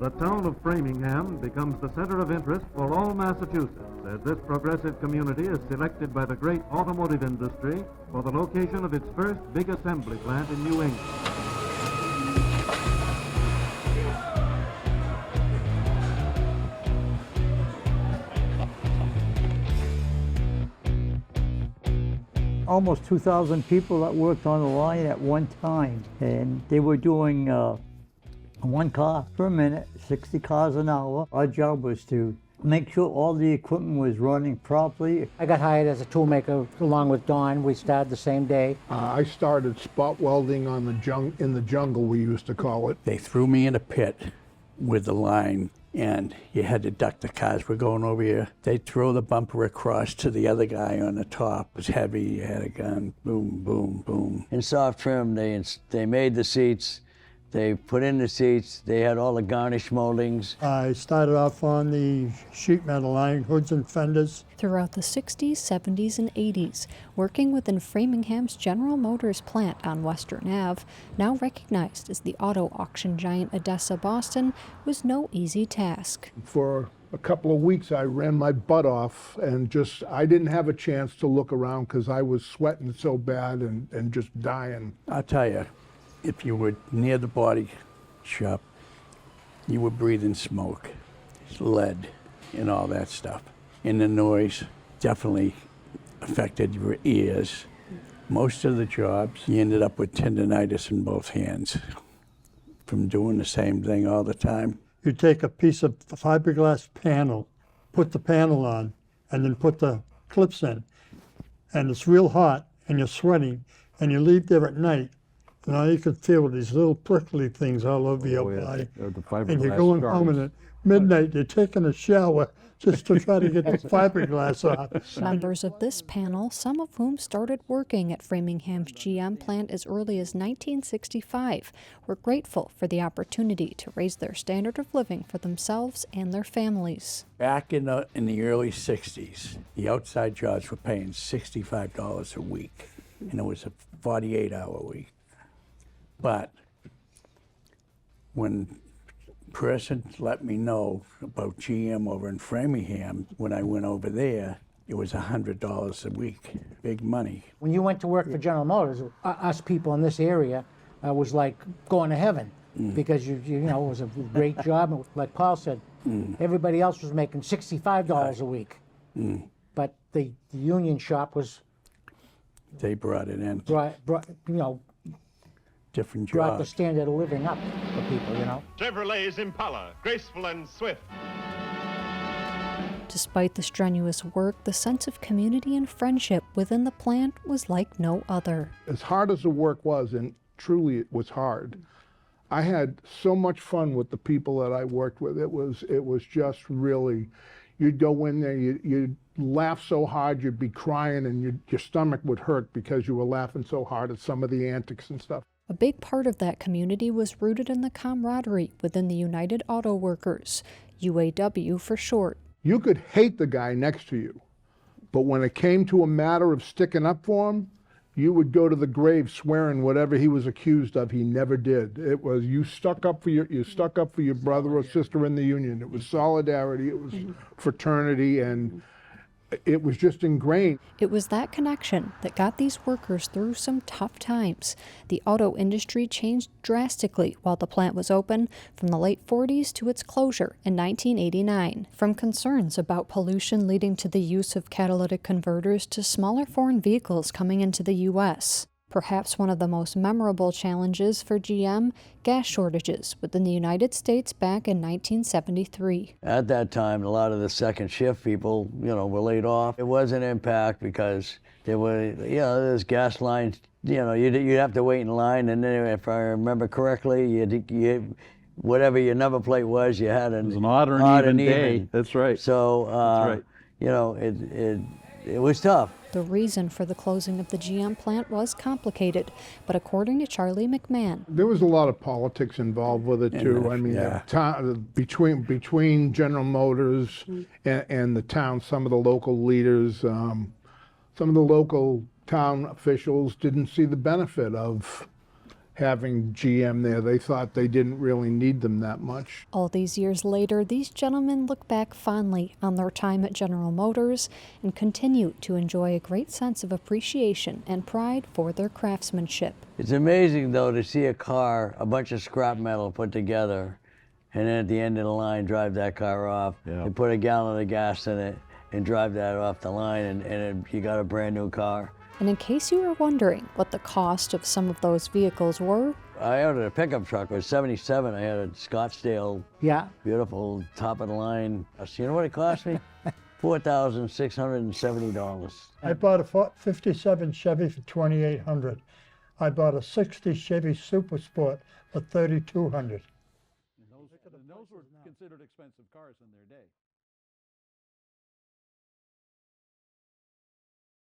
The town of Framingham becomes the center of interest for all Massachusetts, as this progressive community is selected by the great automotive industry for the location of its first big assembly plant in New England. Almost 2,000 people that worked on the line at one time, and they were doing one car per minute, 60 cars an hour. Our job was to make sure all the equipment was running properly. I got hired as a toolmaker along with Don. We started the same day. I started spot welding on in the jungle, we used to call it. They threw me in a pit with the line, and you had to duck. The cars were going over here. They'd throw the bumper across to the other guy on the top. It was heavy, you had a gun, boom, boom, boom. In soft trim, they made the seats, they put in the seats, they had all the garnish moldings. I started off on the sheet metal line, hoods and fenders. Throughout the 60s, 70s, and 80s, working within Framingham's General Motors plant on Western Ave, now recognized as the auto auction giant ADESA Boston, was no easy task. For a couple of weeks, I ran my butt off and I didn't have a chance to look around because I was sweating so bad and just dying. I'll tell you, if you were near the body shop, you were breathing smoke, lead, and all that stuff. And the noise definitely affected your ears. Most of the jobs, you ended up with tendonitis in both hands from doing the same thing all the time. You take a piece of fiberglass panel, put the panel on, and then put the clips in. And it's real hot, and you're sweating, and you leave there at night. Now you can feel these little prickly things all over your body. And you're going home, and at midnight you're taking a shower just to try to get the fiberglass off. Members of this panel, some of whom started working at Framingham's GM plant as early as 1965, were grateful for the opportunity to raise their standard of living for themselves and their families. Back in the early 60s, the outside jobs were paying $65 a week, and it was a 48-hour week. But when person let me know about GM over in Framingham, when I went over there, it was $100 a week, big money. When you went to work for General Motors, us people in this area was like going to heaven because you know, it was a great job. And like Paul said, everybody else was making $65 a week. But the union shop was... They brought it in. Brought you know, different jobs. Brought the standard of living up for people, you know. Chevrolet's Impala, graceful and swift. Despite the strenuous work, the sense of community and friendship within the plant was like no other. As hard as the work was, and truly it was hard, I had so much fun with the people that I worked with. It was just really, you'd go in there, you'd laugh so hard, you'd be crying, and your stomach would hurt because you were laughing so hard at some of the antics and stuff. A big part of that community was rooted in the camaraderie within the United Auto Workers, UAW for short. You could hate the guy next to you, but when it came to a matter of sticking up for him, you would go to the grave swearing whatever he was accused of, he never did. It was you stuck up for your brother or sister in the union. It was solidarity, it was fraternity, and it was just ingrained. It was that connection that got these workers through some tough times. The auto industry changed drastically while the plant was open, from the late 40s to its closure in 1989. From concerns about pollution leading to the use of catalytic converters to smaller foreign vehicles coming into the U.S. Perhaps one of the most memorable challenges for GM, gas shortages within the United States back in 1973. At that time, a lot of the second shift people, were laid off. It was an impact because there were, there's gas lines, you'd have to wait in line, and then if I remember correctly, you whatever your number plate was, you had it was an odd or an even day. That's right. So, that's right. It was tough. The reason for the closing of the GM plant was complicated, but according to Charlie McMahon, there was a lot of politics involved with it too. I mean, between General Motors and the town, some of the local leaders, some of the local town officials didn't see the benefit of having GM there. They thought they didn't really need them that much. All these years later, these gentlemen look back fondly on their time at General Motors and continue to enjoy a great sense of appreciation and pride for their craftsmanship. It's amazing, though, to see a car, a bunch of scrap metal put together, and then at the end of the line, drive that car off and put a gallon of gas in it and drive that off the line, and you got a brand new car. And in case you were wondering what the cost of some of those vehicles were, I ordered a pickup truck. It was '77. I had a Scottsdale, beautiful, top of the line. You know what it cost me? $4,670. I bought a 57 Chevy for $2,800. I bought a 60 Chevy Super Sport for $3,200. Those were considered expensive cars in their day.